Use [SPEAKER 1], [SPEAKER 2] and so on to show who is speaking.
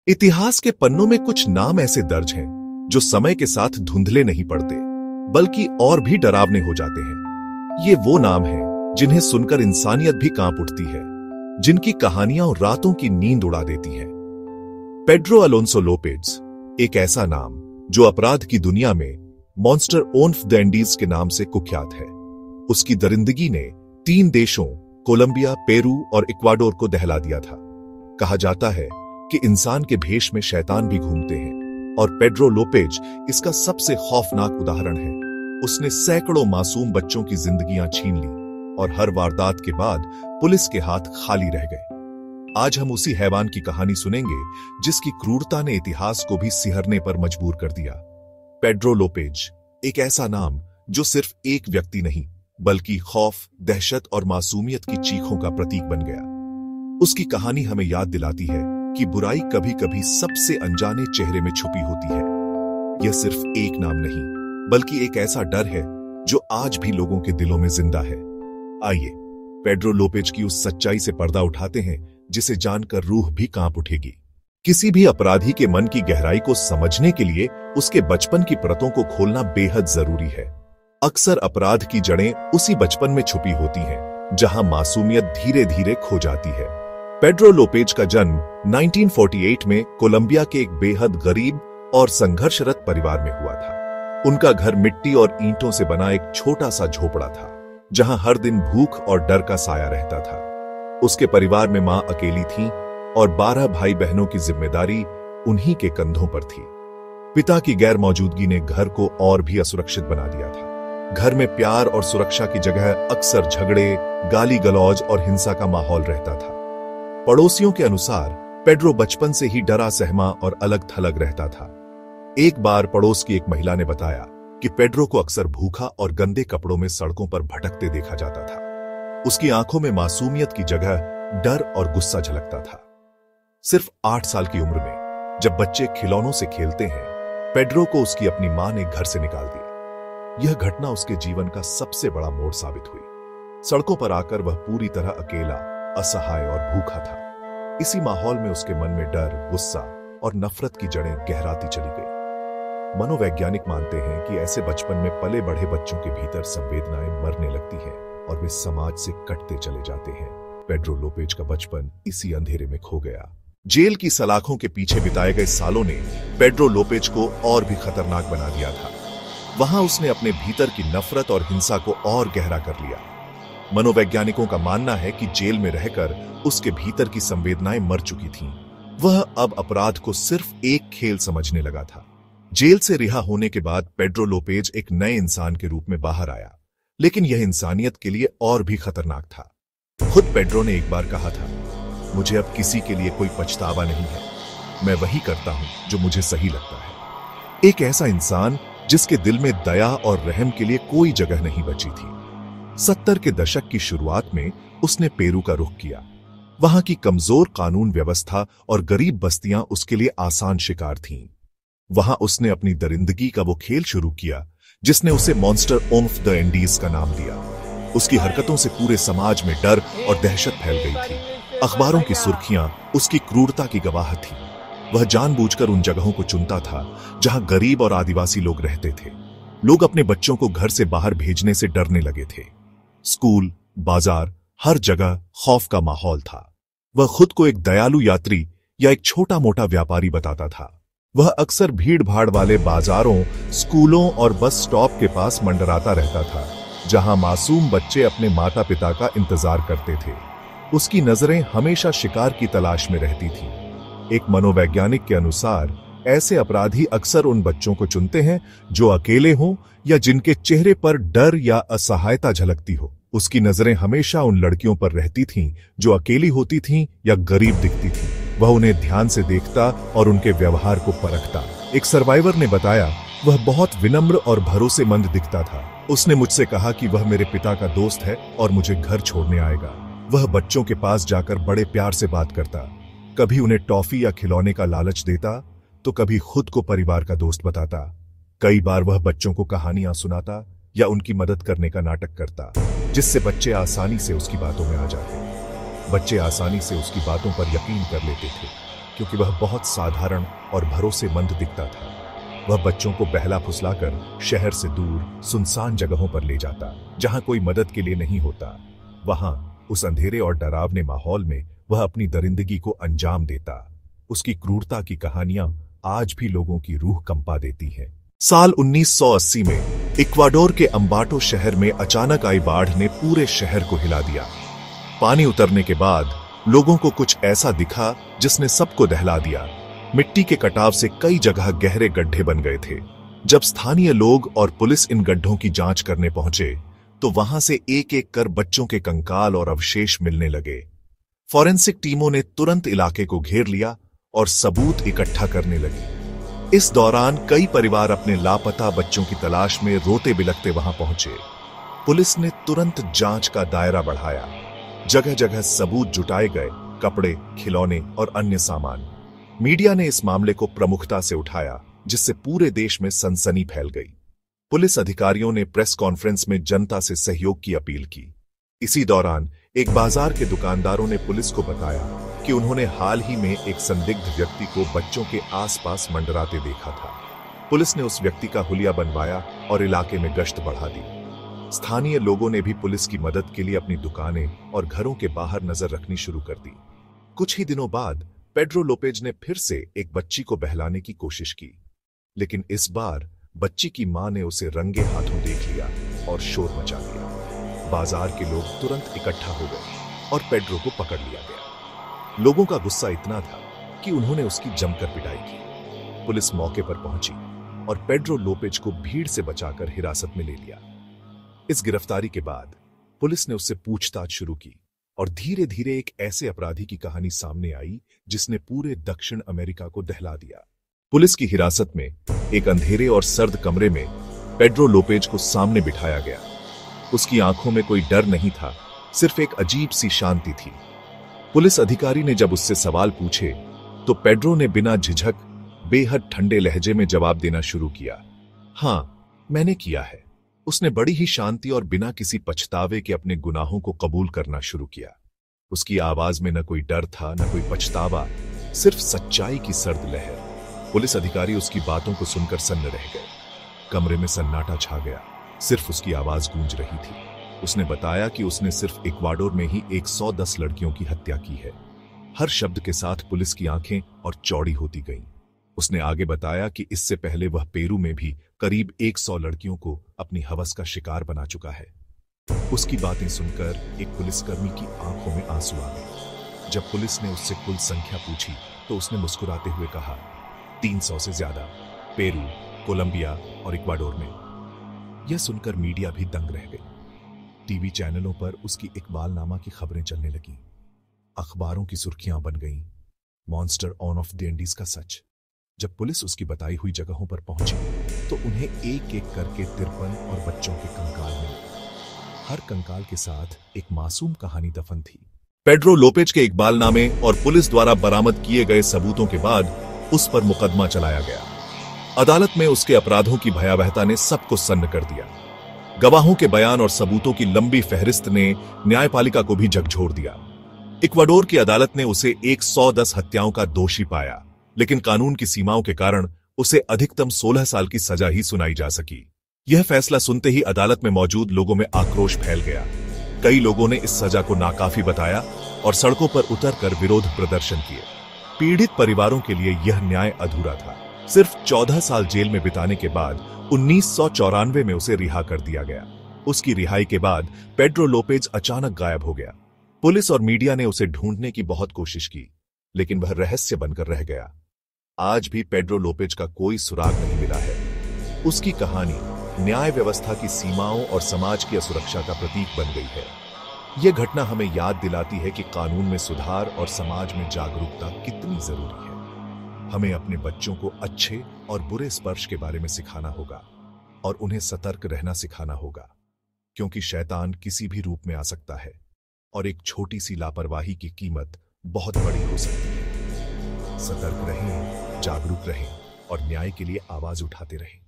[SPEAKER 1] इतिहास के पन्नों में कुछ नाम ऐसे दर्ज हैं जो समय के साथ धुंधले नहीं पड़ते, बल्कि और भी डरावने हो जाते हैं। ये वो नाम हैं जिन्हें सुनकर इंसानियत भी कांप उठती है, जिनकी कहानियां रातों की नींद उड़ा देती हैं। पेड्रो अलोंसो लोपेज एक ऐसा नाम जो अपराध की दुनिया में मॉन्स्टर ऑफ द एंडीज के नाम से कुख्यात है। उसकी दरिंदगी ने 3 देशों कोलंबिया, पेरू और इक्वाडोर को दहला दिया था। कहा जाता है कि इंसान के भेष में शैतान भी घूमते हैं, और पेड्रो लोपेज इसका सबसे खौफनाक उदाहरण है। उसने सैकड़ों मासूम बच्चों की जिंदगियां छीन ली और हर वारदात के बाद पुलिस के हाथ खाली रह गए। आज हम उसी हैवान की कहानी सुनेंगे जिसकी क्रूरता ने इतिहास को भी सिहरने पर मजबूर कर दिया। पेड्रो लोपेज एक ऐसा नाम जो सिर्फ एक व्यक्ति नहीं, बल्कि खौफ, दहशत और मासूमियत की चीखों का प्रतीक बन गया। उसकी कहानी हमें याद दिलाती है कि बुराई कभी कभी सबसे अनजाने चेहरे में छुपी होती है। यह सिर्फ एक नाम नहीं, बल्कि एक ऐसा डर है जो आज भी लोगों के दिलों में जिंदा है। आइए पेड्रो लोपेज की उस सच्चाई से पर्दा उठाते हैं जिसे जानकर रूह भी कांप उठेगी। किसी भी अपराधी के मन की गहराई को समझने के लिए उसके बचपन की परतों को खोलना बेहद जरूरी है। अक्सर अपराध की जड़ें उसी बचपन में छुपी होती हैं, जहां मासूमियत धीरे धीरे खो जाती है। पेड्रो लोपेज का जन्म 1948 में कोलंबिया के एक बेहद गरीब और संघर्षरत परिवार में हुआ था। उनका घर मिट्टी और ईंटों से बना एक छोटा सा झोपड़ा था, जहां हर दिन भूख और डर का साया रहता था। उसके परिवार में मां अकेली थी और 12 भाई बहनों की जिम्मेदारी उन्हीं के कंधों पर थी। पिता की गैर मौजूदगी ने घर को और भी असुरक्षित बना दिया था। घर में प्यार और सुरक्षा की जगह अक्सर झगड़े, गाली गलौज और हिंसा का माहौल रहता था। पड़ोसियों के अनुसार पेड्रो बचपन से ही डरा सहमा और अलग थलग रहता था। एक बार पड़ोस की एक महिला ने बताया कि पेड्रो को अक्सर भूखा और गंदे कपड़ों में सड़कों पर भटकते देखा जाता था। उसकी आंखों में मासूमियत की जगह डर और गुस्सा झलकता था। सिर्फ 8 साल की उम्र में जब बच्चे खिलौनों से खेलते हैं, पेड्रो को उसकी अपनी मां ने घर से निकाल दिया। यह घटना उसके जीवन का सबसे बड़ा मोड़ साबित हुई। सड़कों पर आकर वह पूरी तरह अकेला, असहाय और भूखा था। इसी माहौल में उसके मन में डर, गुस्सा और नफरत की जड़ें गहराती चली गई। मनोवैज्ञानिक मानते हैं कि ऐसे बचपन में पले बढ़े बच्चों के भीतर संवेदनाएं मरने लगती हैं और वे समाज से कटते चले जाते हैं। पेड्रो लोपेज का बचपन इसी अंधेरे में खो गया। जेल की सलाखों के पीछे बिताए गए सालों ने पेड्रो लोपेज को और भी खतरनाक बना दिया था। वहां उसने अपने भीतर की नफरत और हिंसा को और गहरा कर लिया। मनोवैज्ञानिकों का मानना है कि जेल में रहकर उसके भीतर की संवेदनाएं मर चुकी थीं। वह अब अपराध को सिर्फ एक खेल समझने लगा था। जेल से रिहा होने के बाद पेड्रो लोपेज एक नए इंसान के रूप में बाहर आया, लेकिन यह इंसानियत के लिए और भी खतरनाक था। खुद पेड्रो ने एक बार कहा था, मुझे अब किसी के लिए कोई पछतावा नहीं है, मैं वही करता हूं जो मुझे सही लगता है। एक ऐसा इंसान जिसके दिल में दया और रहम के लिए कोई जगह नहीं बची थी। 70 के दशक की शुरुआत में उसने पेरू का रुख किया। वहां की कमजोर कानून व्यवस्था और गरीब बस्तियां उसके लिए आसान शिकार थीं। वहां उसने अपनी दरिंदगी का वो खेल शुरू किया जिसने उसे मॉन्स्टर ऑफ द एंडीज का नाम दिया। उसकी हरकतों से पूरे समाज में डर और दहशत फैल गई थी। अखबारों की सुर्खियां उसकी क्रूरता की गवाह थी। वह जानबूझकर उन जगहों को चुनता था जहां गरीब और आदिवासी लोग रहते थे। लोग अपने बच्चों को घर से बाहर भेजने से डरने लगे थे। स्कूल, बाजार, हर जगह खौफ का माहौल था। वह खुद को एक दयालु यात्री या एक छोटा मोटा व्यापारी बताता था। वह अक्सर भीड़ भाड़ वाले बाजारों, स्कूलों और बस स्टॉप के पास मंडराता रहता था, जहां मासूम बच्चे अपने माता पिता का इंतजार करते थे। उसकी नजरें हमेशा शिकार की तलाश में रहती थीं। एक मनोवैज्ञानिक के अनुसार ऐसे अपराधी अक्सर उन बच्चों को चुनते हैं जो अकेले हों या जिनके चेहरे पर डर या असहायता झलकती हो। उसकी नजरें हमेशा उन लड़कियों पर रहती थीं जो अकेली होती थीं या गरीब दिखती थीं। वह उन्हें ध्यान से देखता और उनके व्यवहार को परखता। एक सर्वाइवर ने बताया, वह बहुत विनम्र और भरोसेमंद दिखता था। उसने मुझसे कहा कि वह मेरे पिता का दोस्त है और मुझे घर छोड़ने आएगा। वह बच्चों के पास जाकर बड़े प्यार से बात करता, कभी उन्हें टॉफी या खिलौने का लालच देता तो कभी खुद को परिवार का दोस्त बताता। कई बार वह बच्चों को कहानियां सुनाता या उनकी मदद करने का नाटक करता, जिससे बच्चे आसानी से उसकी बातों में आ जाते। बच्चे आसानी से उसकी बातों पर यकीन कर लेते थे। क्योंकि वह बहुत साधारण और भरोसेमंद दिखता था। वह बच्चों को बहला फुसलाकर शहर से दूर सुनसान जगहों पर ले जाता, जहां कोई मदद के लिए नहीं होता। वहां उस अंधेरे और डरावने माहौल में वह अपनी दरिंदगी को अंजाम देता। उसकी क्रूरता की कहानियां आज भी लोगों की रूह कंपा देती हैं। साल 1980 में इक्वाडोर के अम्बाटो शहर में अचानक आई बाढ़ ने पूरे शहर को हिला दिया। पानी उतरने के बाद लोगों को कुछ ऐसा दिखा जिसने सबको दहला दिया। मिट्टी के कटाव से कई जगह गहरे गड्ढे बन गए थे। जब स्थानीय लोग और पुलिस इन गड्ढों की जांच करने पहुंचे तो वहां से एक एक कर बच्चों के कंकाल और अवशेष मिलने लगे। फॉरेंसिक टीमों ने तुरंत इलाके को घेर लिया और सबूत इकट्ठा करने लगी। इस दौरान कई परिवार अपने लापता बच्चों की तलाश में रोते बिलखते वहां पहुंचे। पुलिस ने तुरंत जांच का दायरा बढ़ाया। जगह जगह सबूत जुटाए गए, कपड़े, खिलौने और अन्य सामान। मीडिया ने इस मामले को प्रमुखता से उठाया, जिससे पूरे देश में सनसनी फैल गई। पुलिस अधिकारियों ने प्रेस कॉन्फ्रेंस में जनता से सहयोग की अपील की। इसी दौरान एक बाजार के दुकानदारों ने पुलिस को बताया कि उन्होंने हाल ही में एक संदिग्ध व्यक्ति को बच्चों के आसपास मंडराते देखा था। पुलिस ने उस व्यक्ति का हुलिया बनवाया और इलाके में गश्त बढ़ा दी। स्थानीय लोगों ने भी पुलिस की मदद के लिए अपनी दुकानें और घरों के बाहर नजर रखनी शुरू कर दी। कुछ ही दिनों बाद पेड्रो लोपेज ने फिर से एक बच्ची को बहलाने की कोशिश की, लेकिन इस बार बच्ची की मां ने उसे रंगे हाथों देख लिया और शोर मचा दिया। बाजार के लोग तुरंत इकट्ठा हो गए और पेड्रो को पकड़ लिया गया। लोगों का गुस्सा इतना था कि उन्होंने उसकी जमकर पिटाई की। पुलिस मौके पर पहुंची और पेड्रो लोपेज को भीड़ से बचाकर हिरासत में ले लिया। इस गिरफ्तारी के बाद पुलिस ने उससे पूछताछ शुरू की और धीरे धीरे एक ऐसे अपराधी की कहानी सामने आई जिसने पूरे दक्षिण अमेरिका को दहला दिया। पुलिस की हिरासत में एक अंधेरे और सर्द कमरे में पेड्रो लोपेज को सामने बिठाया गया। उसकी आंखों में कोई डर नहीं था, सिर्फ एक अजीब सी शांति थी। पुलिस अधिकारी ने जब उससे सवाल पूछे तो पेड्रो ने बिना झिझक बेहद ठंडे लहजे में जवाब देना शुरू किया। हां, मैंने किया है। उसने बड़ी ही शांति और बिना किसी पछतावे के अपने गुनाहों को कबूल करना शुरू किया। उसकी आवाज में न कोई डर था, न कोई पछतावा, सिर्फ सच्चाई की सर्द लहर। पुलिस अधिकारी उसकी बातों को सुनकर सन्न रह गए। कमरे में सन्नाटा छा गया, सिर्फ उसकी आवाज गूंज रही थी। उसने बताया कि उसने सिर्फ इक्वाडोर में ही 110 लड़कियों की हत्या की है। हर शब्द के साथ पुलिस की आंखें और चौड़ी होती गईं। उसने आगे बताया कि इससे पहले वह पेरू में भी करीब 100 लड़कियों को अपनी हवस का शिकार बना चुका है। उसकी बातें सुनकर एक पुलिसकर्मी की आंखों में आंसू आ गए। जब पुलिस ने उससे कुल संख्या पूछी तो उसने मुस्कुराते हुए कहा, 300 से ज्यादा, पेरू, कोलंबिया और इक्वाडोर में। यह सुनकर मीडिया भी दंग रह गई। टीवी चैनलों पर उसकी इकबालनामा की खबरें चलने लगीं। अखबारों की सुर्खियां बन गईं, monster on off the Indies का सच। जब पुलिस उसकी बताई हुई जगहों पर पहुंची तो उन्हें एक एक करके 53 और बच्चों के कंकाल मिले। हर कंकाल के साथ एक मासूम कहानी दफन थी। पेड्रो लोपेज के इकबालनामे और पुलिस द्वारा बरामद किए गए सबूतों के बाद उस पर मुकदमा चलाया गया। अदालत में उसके अपराधों की भयावहता ने सबको सन्न कर दिया। गवाहों के बयान और सबूतों की लंबी फहरिस्त ने न्यायपालिका को भी झकझोर दिया। इक्वाडोर की अदालत ने उसे 110 हत्याओं का दोषी पाया, लेकिन कानून की सीमाओं के कारण उसे अधिकतम 16 साल की सजा ही सुनाई जा सकी। यह फैसला सुनते ही अदालत में मौजूद लोगों में आक्रोश फैल गया। कई लोगों ने इस सजा को नाकाफी बताया और सड़कों पर उतरकर विरोध प्रदर्शन किए। पीड़ित परिवारों के लिए यह न्याय अधूरा था। सिर्फ 14 साल जेल में बिताने के बाद 1994 में उसे रिहा कर दिया गया। उसकी रिहाई के बाद पेड्रो लोपेज अचानक गायब हो गया। पुलिस और मीडिया ने उसे ढूंढने की बहुत कोशिश की, लेकिन वह रहस्य बनकर रह गया। आज भी पेड्रो लोपेज का कोई सुराग नहीं मिला है। उसकी कहानी न्याय व्यवस्था की सीमाओं और समाज की असुरक्षा का प्रतीक बन गई है। यह घटना हमें याद दिलाती है कि कानून में सुधार और समाज में जागरूकता कितनी जरूरी है। हमें अपने बच्चों को अच्छे और बुरे स्पर्श के बारे में सिखाना होगा और उन्हें सतर्क रहना सिखाना होगा, क्योंकि शैतान किसी भी रूप में आ सकता है और एक छोटी सी लापरवाही की कीमत बहुत बड़ी हो सकती है। सतर्क रहें, जागरूक रहें और न्याय के लिए आवाज उठाते रहें।